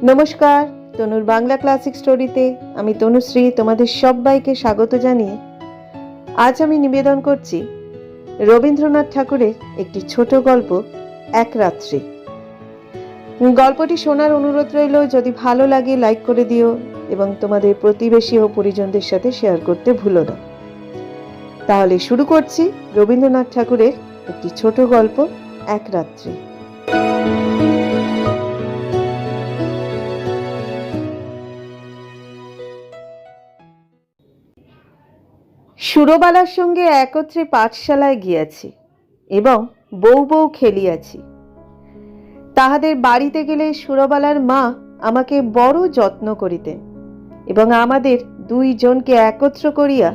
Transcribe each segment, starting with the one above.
নমস্কার, তনুর বাংলা ক্লাসিক স্টোরিতে আমি তনুশ্রী তোমাদের সবাইকে স্বাগত জানিয়ে আজ আমি নিবেদন করছি রবীন্দ্রনাথ ঠাকুরের একটি ছোট গল্প এক রাত্রি। গল্পটি শোনার অনুরোধ রইল। যদি ভালো লাগে লাইক করে দিও এবং তোমাদের প্রতিবেশী ও পরিজনদের সাথে শেয়ার করতে ভুলো না। তাহলে শুরু করছি রবীন্দ্রনাথ ঠাকুরের একটি ছোট গল্প এক রাত্রি। সুরবালার সঙ্গে একত্রে পাঠশালায় গিয়াছি এবং বউ বউ খেলিয়াছি। তাহাদের বাড়িতে গেলে সুরবালার মা আমাকে বড় যত্ন করিতেন এবং আমাদের দুইজনকে একত্র করিয়া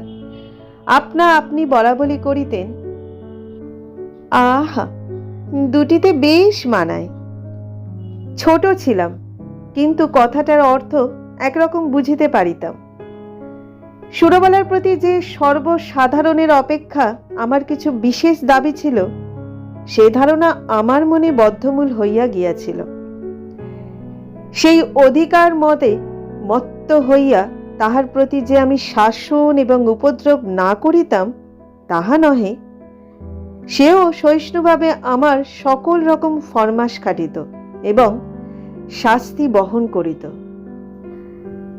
আপনা আপনি বলাবলি করিতেন। আহা, দুটিতে বেশ মানায়। ছোট ছিলাম, কিন্তু কথাটার অর্থ একরকম বুঝিতে পারিতাম। সুরবালার প্রতি যে সর্বসাধারণের অপেক্ষা আমার কিছু বিশেষ দাবি ছিল, সে ধারণা আমার মনে বদ্ধমূল হইয়া গিয়াছিল। সেই অধিকার মতে মত্ত হইয়া তাহার প্রতি যে আমি শাসন এবং উপদ্রব না করিতাম তাহা নহে, সেও সহিষ্ণুভাবে আমার সকল রকম ফরমাস খাটিত এবং শাস্তি বহন করিত।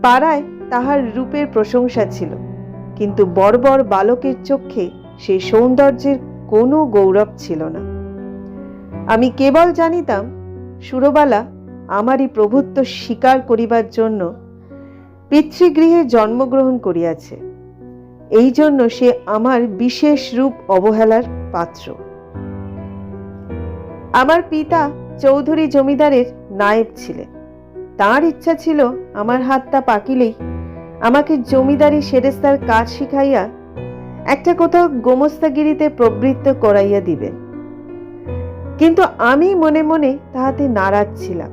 পাড়ায় তাহার রূপের প্রশংসা ছিল, কিন্তু বর্বর বালকের চক্ষে সেই সৌন্দর্যের কোনো গৌরব ছিল না। আমি কেবল জানিতাম সুরবালা আমারই প্রভুত্ব স্বীকার করিবার জন্য পিতৃগৃহে জন্মগ্রহণ করিয়াছে। এই জন্য সে আমার বিশেষ রূপ অবহেলার পাত্র। আমার পিতা চৌধুরী জমিদারের নায়েব ছিলেন। তাঁর ইচ্ছা ছিল আমার হাতটা পাকিলেই আমাকে জমিদারি সেরেস্তার কাজ শিখাইয়া একটা কোথাও গোমস্তাগিরিতে প্রবৃত্ত করাইয়া দিবেন। কিন্তু আমি মনে মনে তাহাতে নারাজ ছিলাম।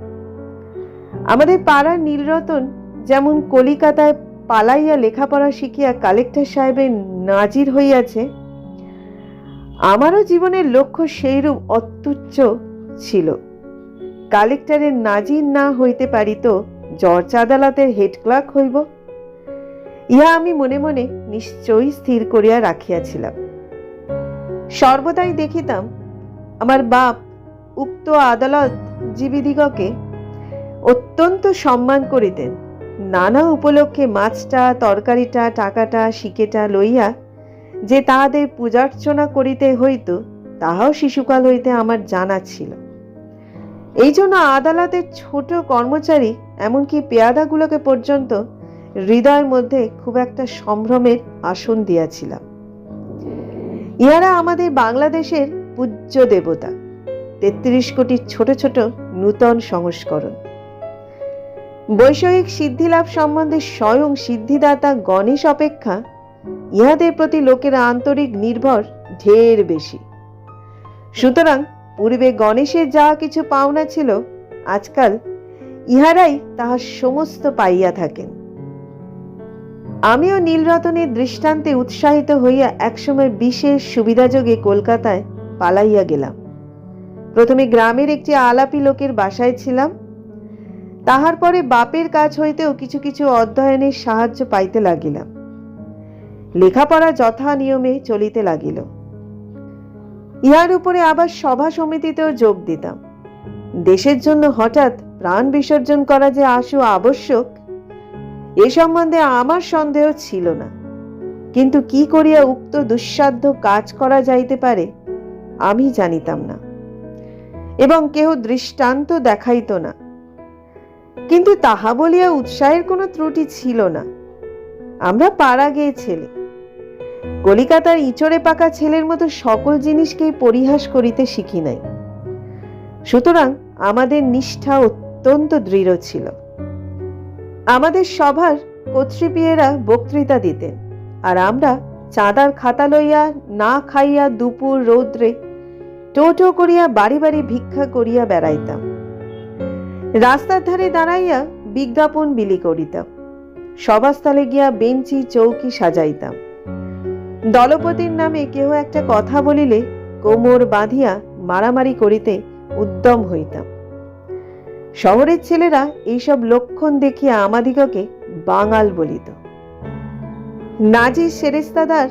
আমাদের পাড়ার নীলরতন যেমন কলিকাতায় পালাইয়া লেখাপড়া শিখিয়া কালেক্টর সাহেবের নাজির হইয়াছে, আমারও জীবনের লক্ষ্য সেইরূপ অত্যুচ্চ ছিল। কালেক্টরের নাজির না হইতে পারিত জজ আদালতের হেড ক্লার্ক হইব, ইহা আমি মনে মনে নিশ্চয়ই স্থির করিয়া রাখিয়াছিলাম। সর্বদাই দেখিতাম আমার বাপ উক্ত আদালত জীবীদিগকে অত্যন্ত সম্মান করিতেন। নানা উপলক্ষে মাছটা, তরকারিটা, টাকাটা, শিকেটা লইয়া যে তাহাদের পূজার্চনা করিতে হইত, তাহাও শিশুকাল হইতে আমার জানা ছিল। এই জন্য আদালতের ছোট কর্মচারী, এমনকি পেয়াদাগুলোকে পর্যন্ত হৃদয়ের মধ্যে খুব একটা সম্ভ্রমের আসন দিয়াছিলাম। ইহারা আমাদের বাংলাদেশের পূজ্য দেবতা, ৩৩ কোটির ছোট ছোট নূতন সংস্করণ। বৈষয়িক সিদ্ধিলাভ সম্বন্ধে স্বয়ং সিদ্ধিদাতা গণেশ অপেক্ষা ইহাদের প্রতি লোকের আন্তরিক নির্ভর ঢের বেশি। সুতরাং পূর্বে গণেশের যা কিছু পাওনা ছিল, আজকাল ইহারাই তাহা সমস্ত পাইয়া থাকেন। আমিও নীলরতনের দৃষ্টান্তে উৎসাহিত হইয়া একসময় বিশেষ সুবিধাযোগে কলকাতায় পালাইয়া গেলাম। প্রথমে গ্রামের একটি আলাপি লোকের বাসায় ছিলাম। তাহার পরে বাপের কাছ হইতেও কিছু কিছু অধ্যয়নের সাহায্য পাইতে লাগিলাম। লেখাপড়া যথা নিয়মে চলিতে লাগিল। ইহার উপরে আবার সভা সমিতিতেও যোগ দিতাম। দেশের জন্য হঠাৎ প্রাণ বিসর্জন করা যে আশু আবশ্যক, এ সম্বন্ধে আমার সন্দেহ ছিল না। কিন্তু কি করিয়া উক্ত দুঃসাধ্য কাজ করা যাইতে পারে আমি জানিতাম না, এবং কেহ দৃষ্টান্ত দেখাইত না। কিন্তু তাহা বলিয়া উৎসাহের কোনো ত্রুটি ছিল না। আমরা পাড়া গেয়ে ছেলে, কলিকাতার ইচড়ে পাকা ছেলের মতো সকল জিনিসকেই পরিহাস করিতে শিখি নাই। সুতরাং আমাদের নিষ্ঠা অত্যন্ত দৃঢ় ছিল। আমাদের সভার কর্তৃপিয়েরা বক্তৃতা দিতেন, আর আমরা চাঁদার খাতা লইয়া না খাইয়া দুপুর রৌদ্রে টো করিয়া বাড়ি বাড়ি ভিক্ষা করিয়া বেড়াইতাম। রাস্তার ধারে দাঁড়াইয়া বিজ্ঞাপন বিলি করিতাম। সভাস্থলে গিয়া বেঞ্চি চৌকি সাজাইতাম। দলপতির নামে কেহ একটা কথা বলিলে কোমর বাঁধিয়া মারামারি করিতে উদ্যম হইতাম। শহরের ছেলেরা এইসব লক্ষণ দেখিয়া আমাদিগকে বাঙাল বলিত। নাজির সেরেস্তাদার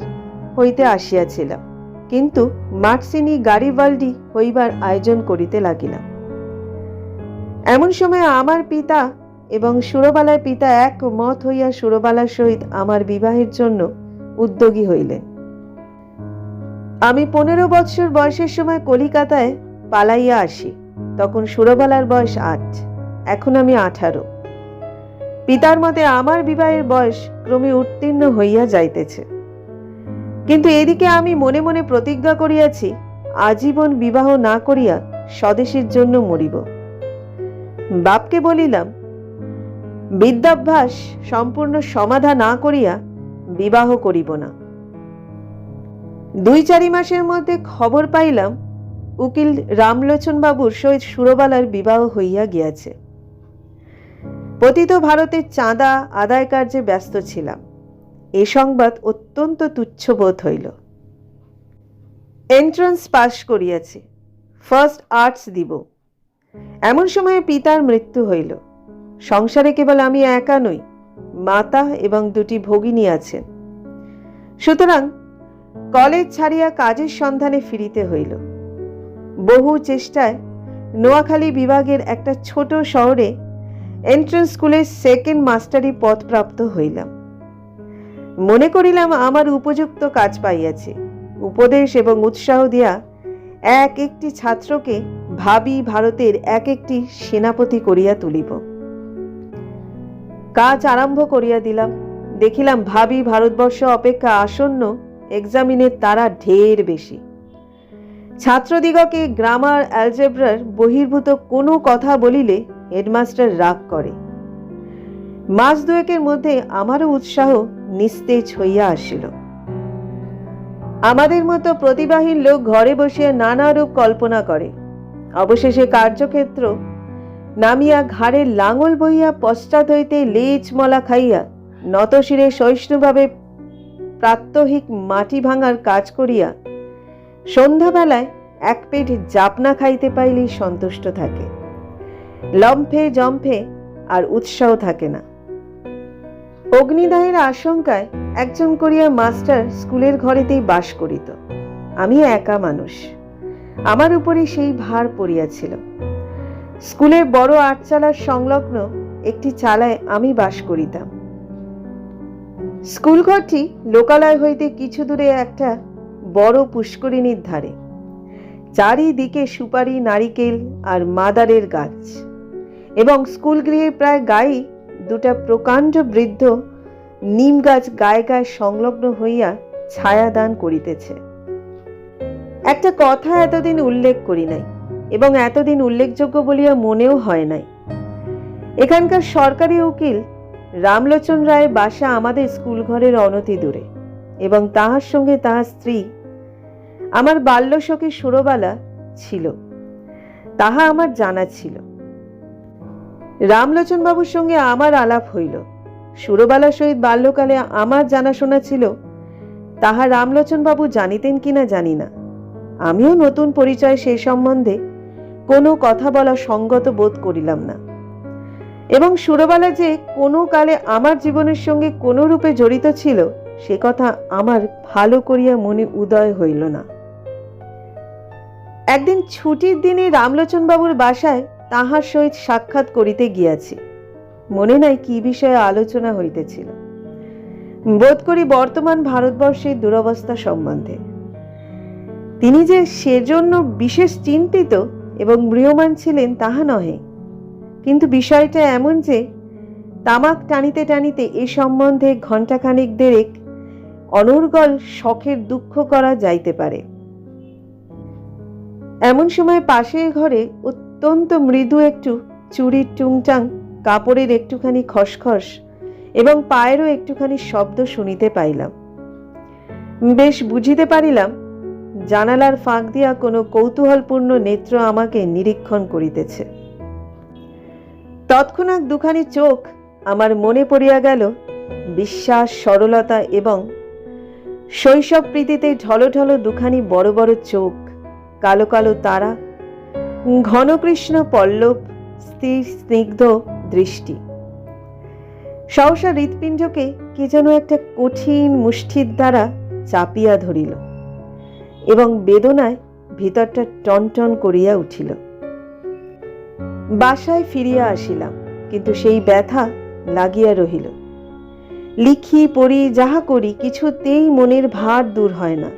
হইতে আসিয়াছিলাম, কিন্তু মার্সিনি গারিবাল্ডি হইবার আয়োজন করিতে লাগিলাম। এমন সময় আমার পিতা এবং সুরবালার পিতা এক মত হইয়া সুরবালার সহিত আমার বিবাহের জন্য উদ্যোগী হইলেন। আমি 15 বৎসর বয়সের সময় কলিকাতায় পালাইয়া আসি। তখন সুরবালার বয়স 8, এখন আমি 18। পিতার মতে আমার বিবাহের বয়স ক্রমে উত্তীর্ণ হইয়া যাইতেছে, কিন্তু এদিকে আমি মনে মনে প্রতিজ্ঞা করিয়াছি আজীবন বিবাহ না করিয়া স্বদেশের জন্য মরিব। বাপকে বলিলাম, বিদ্যাভ্যাস সম্পূর্ণ সমাধা না করিয়া বিবাহ করিব না। 2-4 মাসের মধ্যে খবর পাইলাম উকিল রামলোচন বাবুর সহিত সুরবালার বিবাহ হইয়া গিয়াছে। পতিত ভারতের চাঁদা আদায় কার্যে ব্যস্ত ছিলাম। এ সংবাদ অত্যন্ত তুচ্ছ বোধ হইল। এন্ট্রান্স পাশ করিয়াছি, ফার্স্ট আর্টস দিব। এমন সময়ে পিতার মৃত্যু হইল। সংসারে কেবল আমি একা নই, মাতা এবং 2টি ভগিনী আছেন। সুতরাং কলেজ ছাড়িয়া কাজের সন্ধানে ফিরিতে হইল। বহু চেষ্টায় নোয়াখালী বিভাগের একটা ছোট শহরে এন্ট্রান্স স্কুলের 2nd মাস্টারি পদ প্রাপ্ত হইলাম। মনে করিলাম আমার উপযুক্ত কাজ পাইয়াছি। উপদেশ এবং উৎসাহ দিয়া একটি ছাত্রকে ভাবি ভারতের একটি সেনাপতি করিয়া তুলিব। কাজ আরম্ভ করিয়া দিলাম। দেখিলাম ভাবি ভারতবর্ষ অপেক্ষা আসন্ন এক্সামিনের তারা ঢের বেশি। ছাত্রদিগকে গ্রামার অ্যালজেব্রার বহির্ভূত কোনো কথা বলিলে হেডমাস্টার রাগ করে। মাস 2-এর মধ্যে আমারও উৎসাহ নিস্তেজ হইয়া আসিল। আমাদের মতো প্রতিভাহীন লোক ঘরে বসিয়া নানারূপ কল্পনা করে। অবশেষে কার্যক্ষেত্র নামিয়া ঘাড়ে লাঙল বইয়া পশ্চাৎ হইতে লেজ মলা খাইয়া নতশিরে সহিষ্ণুভাবে প্রাত্যহিক মাটি ভাঙার কাজ করিয়া সন্ধ্যাবেলায় 1 পেট জাপনা খাইতে পাইলেই সন্তুষ্ট থাকে। লম্ফে জম্ফে আর উৎসাহ থাকে না। অগ্নিদাহের আশঙ্কায় একজন করিয়া মাস্টার স্কুলের ঘরেতেই বাস করিত। আমি একা মানুষ, আমার উপরে সেই ভার পড়িয়াছিল। স্কুলের বড় 8 চালার সংলগ্ন একটি চালায় আমি বাস করিতাম। স্কুলঘরটি লোকালয় হইতে কিছু দূরে একটা বড় পুষ্করিণীর ধারে। চারিদিকে সুপারি, নারিকেল আর মাদারের গাছ, এবং স্কুল গৃহের প্রায় গায়ে 2টা প্রকাণ্ড বৃদ্ধ নিম গাছ গায়ে গায়ে সংলগ্ন হইয়া ছায়া দান করিতেছে। একটা কথা এতদিন উল্লেখ করি নাই, এবং এতদিন উল্লেখযোগ্য বলিয়া মনেও হয় নাই। এখানকার সরকারি উকিল রামলোচন রায়ের বাসা আমাদের স্কুল ঘরের অনতি দূরে, এবং তাহার সঙ্গে তাহার স্ত্রী আমার বাল্যসখী সুরবালা ছিল, তাহা আমার জানা ছিল। রামলোচন বাবুর সঙ্গে আমার আলাপ হইল। সুরবালার সহিত বাল্যকালে আমার জানাশোনা ছিল, তাহা রামলোচন বাবু জানিতেন কিনা জানি না। আমিও নতুন পরিচয় সে সম্বন্ধে কোনো কথা বলা সঙ্গত বোধ করিলাম না, এবং সুরবালা যে কোনো কালে আমার জীবনের সঙ্গে কোনো রূপে জড়িত ছিল সে কথা আমার ভালো করিয়া মনে উদয় হইল না। একদিন ছুটির দিনে রামলোচন বাবুর বাসায় তাহার সহিত সাক্ষাৎ করিতে গিয়াছি। মনে নাই কি বিষয়ে আলোচনা হইতেছিল। বোধ করি বর্তমান ভারতবর্ষের দুরবস্থা সম্বন্ধে। তিনি যে সেজন্য বিশেষ চিন্তিত এবং ম্রিয়মাণ ছিলেন তাহা নহে, কিন্তু বিষয়টা এমন যে তামাক টানিতে টানিতে এ সম্বন্ধে ঘণ্টাখানিক দেরেক অনর্গল শখের দুঃখ করা যাইতে পারে। এমন সময় পাশের ঘরে অত্যন্ত মৃদু একটু চুরির টুংটাং, কাপড়ের একটুখানি খসখস এবং পায়েরও একটুখানি শব্দ শুনিতে পাইলাম। বেশ বুঝিতে পারিলাম জানালার ফাঁক দিয়া কোনো কৌতূহলপূর্ণ নেত্র আমাকে নিরীক্ষণ করিতেছে। তৎক্ষণাৎ 2খানি চোখ আমার মনে পড়িয়া গেল বিশ্বাস, সরলতা এবং শৈশব প্রীতিতে ঢলঢল 2খানি বড় বড় চোখ, কালো কালো তারা, ঘনকৃষ্ণ পল্লব স্থির স্নিগ্ধ দৃষ্টি। সহসা হৃৎপিণ্ডকে কে যেন একটা কঠিন মুষ্টির দ্বারা চাপিয়া ধরিল এবং বেদনায় ভিতরটা টনটন করিয়া উঠিল। বাসায় ফিরিয়া আসিলাম, কিন্তু সেই ব্যথা লাগিয়া রহিল। লিখি পড়ি যাহা করি কিছুতেই মনের ভার দূর হয় না।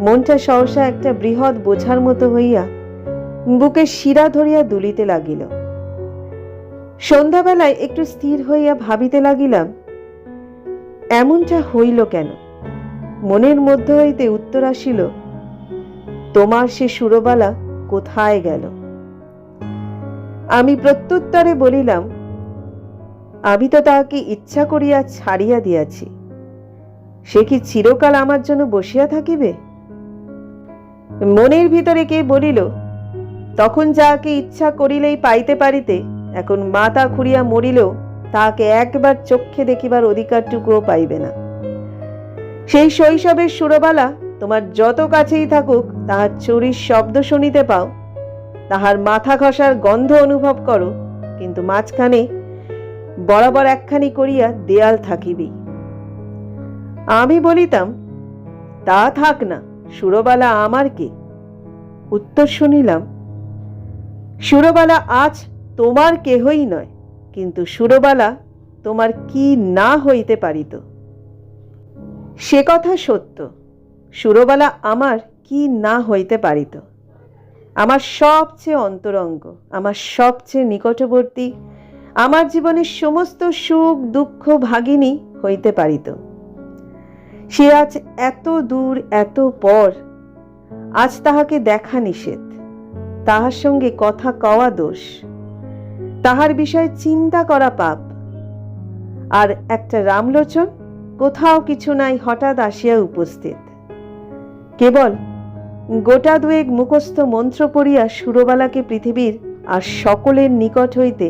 মনটা সহসা একটা বৃহৎ বোঝার মতো হইয়া বুকের শিরা ধরিয়া দুলিতে লাগিল। সন্ধ্যাবেলায় একটু স্থির হইয়া ভাবিতে লাগিলাম, এমনটা হইল কেন? মনের মধ্যে হইতে উত্তর আসিল, তোমার সে সুরবালা কোথায় গেল? আমি প্রত্যুত্তরে বলিলাম, আমি তো তাহাকে ইচ্ছা করিয়া ছাড়িয়া দিয়াছি। সে কি চিরকাল আমার জন্য বসিয়া থাকিবে? মনের ভিতরে কে বলিল, তখন যাহাকে ইচ্ছা করিলেই পাইতে পারিতে, এখন মাথা খুঁড়িয়া মরিলেও তাহাকে একবার চক্ষে দেখিবার অধিকারটুকুও পাইবে না। সেই শৈশবের সুরবালা তোমার যত কাছেই থাকুক তাহার চুরির শব্দ শুনিতে পাও, তাহার মাথা ঘষার গন্ধ অনুভব করো, কিন্তু মাঝখানে বরাবর একখানি করিয়া দেয়াল থাকিবেই। আমি বলিতাম, তা থাক না, সুরবালা আমার কে? উত্তর শুনিলাম, সুরবালা আজ তোমার কেহই নয়, কিন্তু সুরবালা তোমার কি না হইতে পারিত? সে কথা সত্য, সুরবালা আমার কি না হইতে পারিত। আমার সবচেয়ে অন্তরঙ্গ, আমার সবচেয়ে নিকটবর্তী, আমার জীবনের সমস্ত সুখ দুঃখ ভাগিনী হইতে পারিত। সে আজ এত দূর, এত পর, আজ তাহাকে দেখা নিষেধ, তাহার সঙ্গে কথা কওয়া দোষ, তাহার বিষয়ে চিন্তা করা পাপ। আর একটা রামলোচন কোথাও কিছু নাই, হঠাৎ আসিয়া উপস্থিত। কেবল গোটা দুয়েক মুখস্থ মন্ত্র পড়িয়া সুরবালাকে পৃথিবীর আর সকলের নিকট হইতে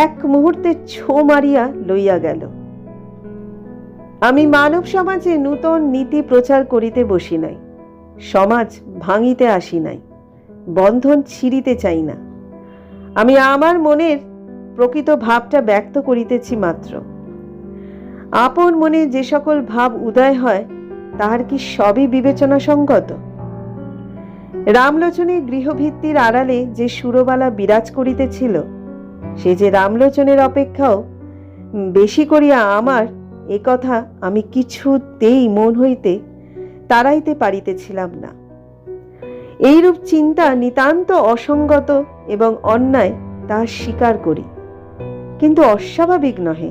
এক মুহূর্তে ছো মারিয়া লইয়া গেল। আমি মানব সমাজে নূতন নীতি প্রচার করিতে বসি নাই, সমাজ ভাঙিতে আসি নাই, বন্ধন ছিঁড়িতে চাই না। আমি আমার মনের প্রকৃত ভাবটা ব্যক্ত করিতেছি মাত্র। আপন মনে যে সকল ভাব উদয় হয় তাহার কি সবই বিবেচনা সঙ্গত? রামলোচনের গৃহভিত্তির আড়ালে যে সুরবালা বিরাজ করিতেছিল, সে যে রামলোচনের অপেক্ষাও বেশি করিয়া আমার, এ কথা আমি কিছুতেই মন হইতে তাড়াইতে পারিতেছিলাম না। এইরূপ চিন্তা নিতান্ত অসঙ্গত এবং অন্যায়, তাহা স্বীকার করি, কিন্তু অস্বাভাবিক নহে।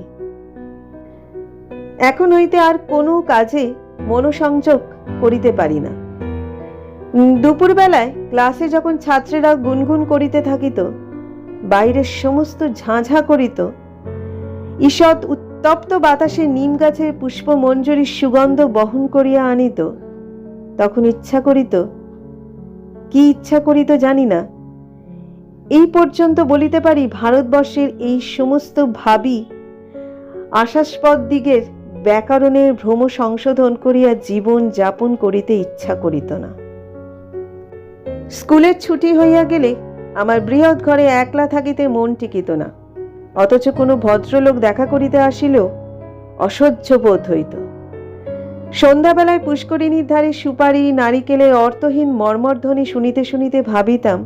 এখন হইতে আর কোনো কাজে মনোসংযোগ করিতে পারি না। দুপুরবেলায় ক্লাসে যখন ছাত্রেরা গুনগুন করিতে থাকিত, বাইরের সমস্ত ঝাঁঝা করিত, ঈষৎ উত্তপ্ত বাতাসে নিম গাছের পুষ্পমঞ্জরীর সুগন্ধ বহন করিয়া আনিত, তখন ইচ্ছা করিত, কি ইচ্ছা করিত জানি না, এই পর্যন্ত বলিতে পারি, ভারতবর্ষের এই সমস্ত ভাবী আশাস্পদ দিগের ব্যাকরণের ভ্রম সংশোধন করিয়া জীবন যাপন করিতে ইচ্ছা করিত না। স্কুলের ছুটি হইয়া গেলে আমার বৃহৎ ঘরে একলা থাকিতে মন টিকিত না, অথচ কোনো ভদ্রলোক দেখা করিতে আসিলেও অসহ্য বোধ হইত। সন্ধ্যাবেলায় পুষ্করিণীর ধারে সুপারি নারিকেলের অর্থহীন মর্মরধ্বনি শুনিতে শুনিতে ভাবিতাম,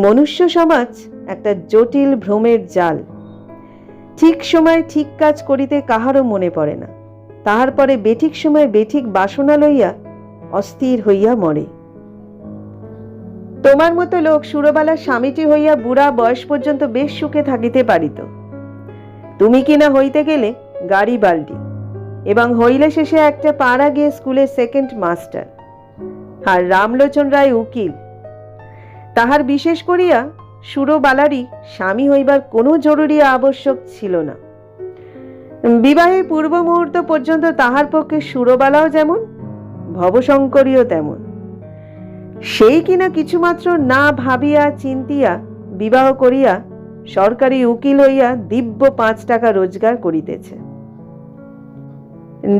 মনুষ্য সমাজ একটা জটিল ভ্রমের জাল। ঠিক সময়ে ঠিক কাজ করিতে কাহারও মনে পড়ে না, তাহার পরে বেঠিক সময়ে বেঠিক বাসনা লইয়া অস্থির হইয়া মরে। তোমার মতো লোক সুরবালার স্বামীটি হইয়া বুড়া বয়স পর্যন্ত বেশ সুখে থাকিতে পারিত। তুমি কিনা হইতে গেলে গাড়ি বাল্টি, এবং হইলে শেষে একটা পাড়া গিয়ে স্কুলের সেকেন্ড মাস্টার। আর রামলোচন রায় উকিল। তাহার বিশেষ করিয়া সুরবালারই স্বামী হইবার কোনো জরুরি আবশ্যক ছিল না। বিবাহের পূর্ব মুহূর্ত পর্যন্ত তাহার পক্ষে সুরবালাও যেমন, ভবশঙ্করীও তেমন। সেই কিনা কিছুমাত্র না ভাবিয়া চিন্তিয়া বিবাহ করিয়া সরকারি উকিল হইয়া দিব্য 5 টাকা রোজগার করিতেছে।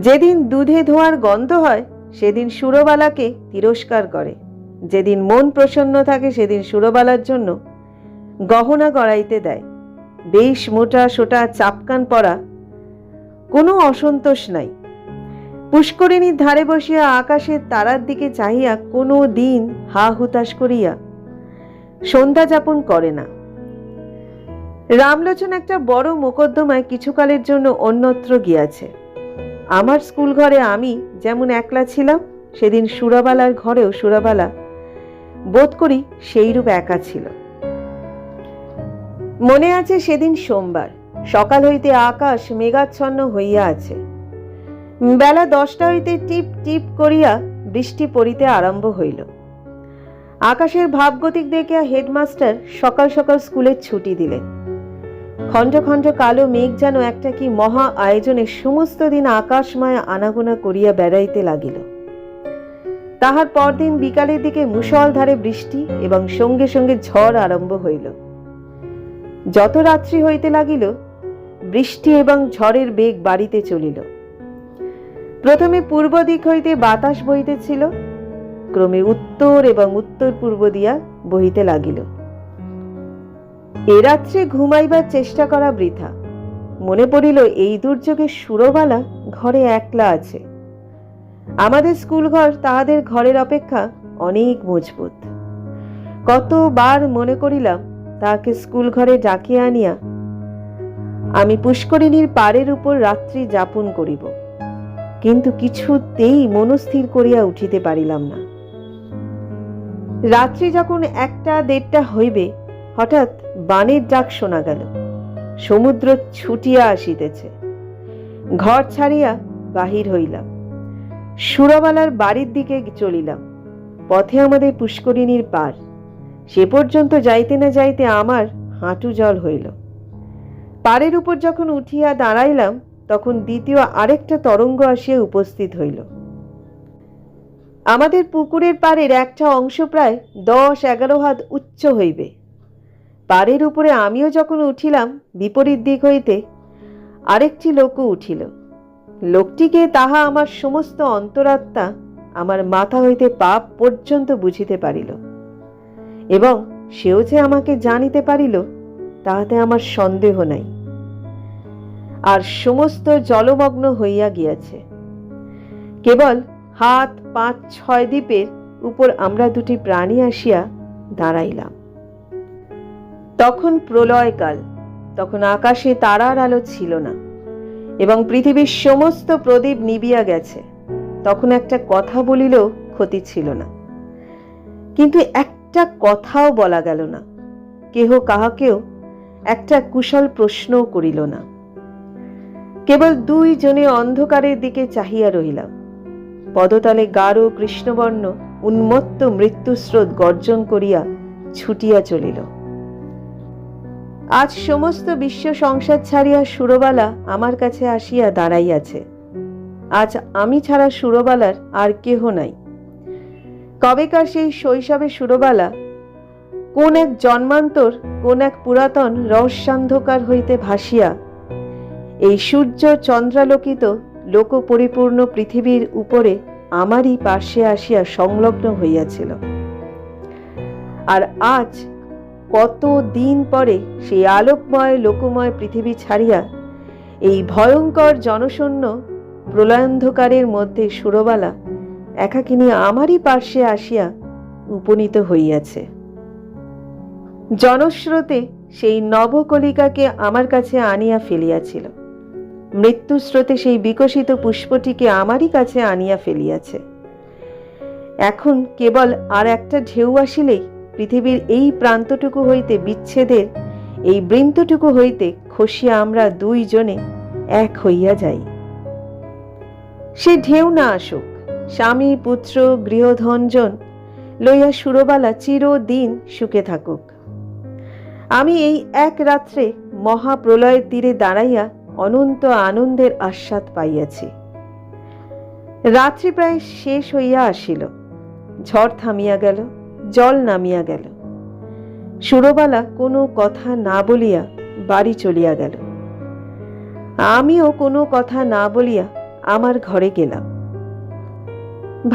যেদিন দুধে ধোঁয়ার গন্ধ হয় সেদিন সুরবালাকে তিরস্কার করে, যেদিন মন প্রসন্ন থাকে সেদিন সুরবালার জন্য গহনা গড়াইতে দেয়, বেশ মোটা সোটা চাপকান পরা, কোনো অসন্তোষ নাই। পুষ্করিণীর ধারে বসিয়া আকাশের তারার দিকে চাহিয়া কোনো দিন হা হুতাশ করিয়া সন্ধ্যা যাপন করে না। রামলোচন একটা বড় মোকদ্দমায় কিছুকালের জন্য অন্যত্র গিয়াছে। আমার স্কুল ঘরে আমি যেমন একলা ছিলাম, সেদিন সুরাবালার ঘরেও সুরাবালা বোধ করি সেইরূপ একা ছিল। মনে আছে সেদিন সোমবার, সকাল হইতে আকাশ মেঘাচ্ছন্ন হইয়া আছে। বেলা 10টা হইতে টিপ টিপ করিয়া বৃষ্টি পড়িতে আরম্ভ হইল। আকাশের ভাবগতিক দেখিয়া হেডমাস্টার সকাল সকাল স্কুলের ছুটি দিলেন। খণ্ড খণ্ড কালো মেঘ যেন একটা কি মহা আয়োজনে সমস্ত দিন আকাশময় আনাগোনা করিয়া বেড়াইতে লাগিল। তাহার পরদিন বিকালের দিকে মুষলধারে বৃষ্টি এবং সঙ্গে সঙ্গে ঝড় আরম্ভ হইল। যত রাত্রি হইতে লাগিল, বৃষ্টি এবং ঝড়ের বেগ বাড়িতে চলিল। প্রথমে পূর্ব দিক হইতে বাতাস বহিতেছিল, ক্রমে উত্তর এবং উত্তর পূর্ব দিয়া বহিতে লাগিল। এ রাত্রে ঘুমাইবার চেষ্টা করা বৃথা। মনে পড়িল এই দুর্যোগে সুরবালা ঘরে একলা আছে। আমাদের স্কুল ঘর তাহাদের ঘরের অপেক্ষা অনেক মজবুত। কতবার মনে করিলাম তাহাকে স্কুল ঘরে ডাকিয়া আনিয়া আমি পুষ্করিণীর পাড়ের উপর রাত্রি যাপন করিব, কিন্তু কিছুতেই মনস্থির করিয়া উঠিতে পারিলাম না। রাত্রি যখন 1টা-1:30 হইবে, হঠাৎ বানের ডাক শোনা গেল। সমুদ্র ছুটিয়া আসিতেছে। ঘর ছাড়িয়া বাহির হইলাম, সুরবালার বাড়ির দিকে চলিলাম। পথে আমাদের পুষ্করিণীর পার। সে পর্যন্ত যাইতে না যাইতে আমার হাঁটু জল হইল। পাড়ের উপর যখন উঠিয়া দাঁড়াইলাম, তখন দ্বিতীয় আরেকটা তরঙ্গ আসিয়া উপস্থিত হইল। আমাদের পুকুরের পাড়ের একটা অংশ প্রায় 10-11 হাত উচ্চ হইবে। পাড়ের উপরে আমিও যখন উঠিলাম, বিপরীত দিক হইতে আরেকটি লোকও উঠিল। লোকটিকে তাহা আমার সমস্ত অন্তরাত্মা আমার মাথা হইতে পা পর্যন্ত বুঝিতে পারিল, এবং সেও যে আমাকে জানিতে পারিল তাহাতে আমার সন্দেহ নাই। আর সমস্ত জলমগ্ন হইয়া গিয়াছে। কেবল হাত 5-6 দ্বীপের উপর আমরা দুটি প্রাণী আসিয়া দাঁড়াইলাম। তখন প্রলয়কাল, তখন আকাশে তারার আলো ছিল না এবং পৃথিবীর সমস্ত প্রদীপ নিবিয়া গেছে। তখন একটা কথা বলিলেও ক্ষতি ছিল না, কিন্তু একটা কথাও বলা গেল না। কেহ কাহাকেও একটা কুশল প্রশ্নও করিল না। কেবল 2 জনে অন্ধকারের দিকে চাহিয়া রহিলাম। পদতলে গাঢ় কৃষ্ণবর্ণ উন্মত্ত মৃত্যুস্রোত গর্জন করিয়া ছুটিয়া চলিল। আজ সমস্ত বিশ্ব সংসার ছাড়িয়া সুরবালা আমার কাছে আসিয়া দাঁড়াইয়াছে। আজ আমি ছাড়া সুরবালার আর কেহ নাই। কবেকার সেই শৈশবে সুরবালা কোন এক জন্মান্তর, কোন এক পুরাতন রহস্যান্ধকার হইতে ভাসিয়া এই সূর্য চন্দ্রালোকিত লোক পরিপূর্ণ পৃথিবীর উপরে আমারই পাশে আসিয়া সংলগ্ন হইয়াছিল। আর আজ কত দিন পরে সেই আলোকময় লোকময় পৃথিবী ছাড়িয়া এই ভয়ঙ্কর জনশূন্য প্রলয়ান্ধকারের মধ্যে সুরবালা একাকিনী আমারই পার্শ্বে আসিয়া উপনীত হইয়াছে। জনস্রোতে সেই নবকলিকাকে আমার কাছে আনিয়া ফেলিয়াছিল। মৃত্যু স্রোতে সেই বিকশিত পুষ্পটিকে আমারই কাছে আনিয়া ফেলিয়াছে। এখন কেবল আর একটা ঢেউ আসিলেই পৃথিবীর এই প্রান্তটুকু হইতে বিচ্ছেদের এই বৃন্তটুকু হইতে খসিয়া আমরা 2 জনে এক হইয়া যাই। সে ঢেউ না আসুক, স্বামী পুত্র গৃহধনজন লইয়া সুরবালা চিরদিন সুখে থাকুক। আমি এই এক রাত্রে মহাপ্রলয়ের তীরে দাঁড়াইয়া অনন্ত আনন্দের আস্বাদ পাইয়াছি। রাত্রি প্রায় শেষ হইয়া আসিল। ঝড় থামিয়া গেল, জল নামিয়া গেল। সুরবালা কোনো কথা না বলিয়া বাড়ি চলিয়া গেল। আমিও কোনো কথা না বলিয়া আমার ঘরে গেলাম।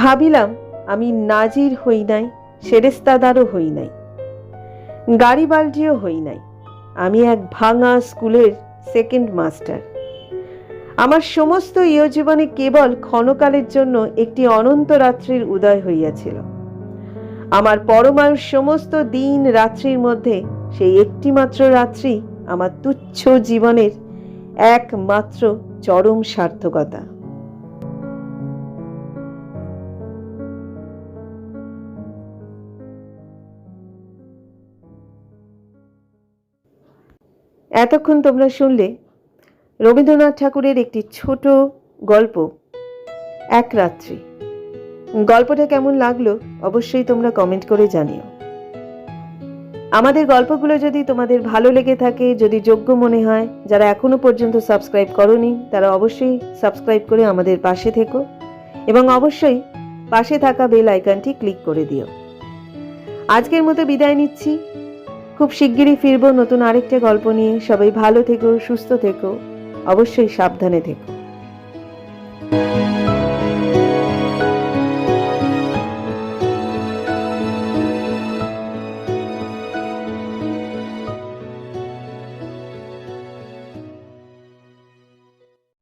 ভাবিলাম আমি নাজির হই নাই, সেরেস্তাদারও হই নাই। গাড়ি বালটিও হই নাই। আমি এক ভাঙা স্কুলের সেকেন্ড মাস্টার। আমার সমস্ত ইহজীবনে কেবল ক্ষণকালের জন্য একটি অনন্ত রাত্রির উদয় হইয়াছিল। আমার পরমায়ুর সমস্ত দিন রাত্রির মধ্যে সেই একটি মাত্র রাত্রি আমার তুচ্ছ জীবনের একমাত্র চরম সার্থকতা। এতক্ষণ তোমরা শুনলে রবীন্দ্রনাথ ঠাকুরের একটি ছোট গল্প, এক রাত্রি। গল্পটা কেমন লাগলো অবশ্যই তোমরা কমেন্ট করে জানিও। আমাদের গল্পগুলো যদি তোমাদের ভালো লেগে থাকে, যদি যোগ্য মনে হয়, যারা এখনো পর্যন্ত সাবস্ক্রাইব করোনি তারা অবশ্যই সাবস্ক্রাইব করে আমাদের পাশে থেকো এবং অবশ্যই পাশে থাকা বেল আইকনটি ক্লিক করে দিও। আজকের মতো বিদায় নিচ্ছি। খুব শিগগিরই ফিরবো নতুন আরেকটা গল্প নিয়ে। সবাই ভালো থেকো, সুস্থ থেকো, অবশ্যই সাবধানে থেকো।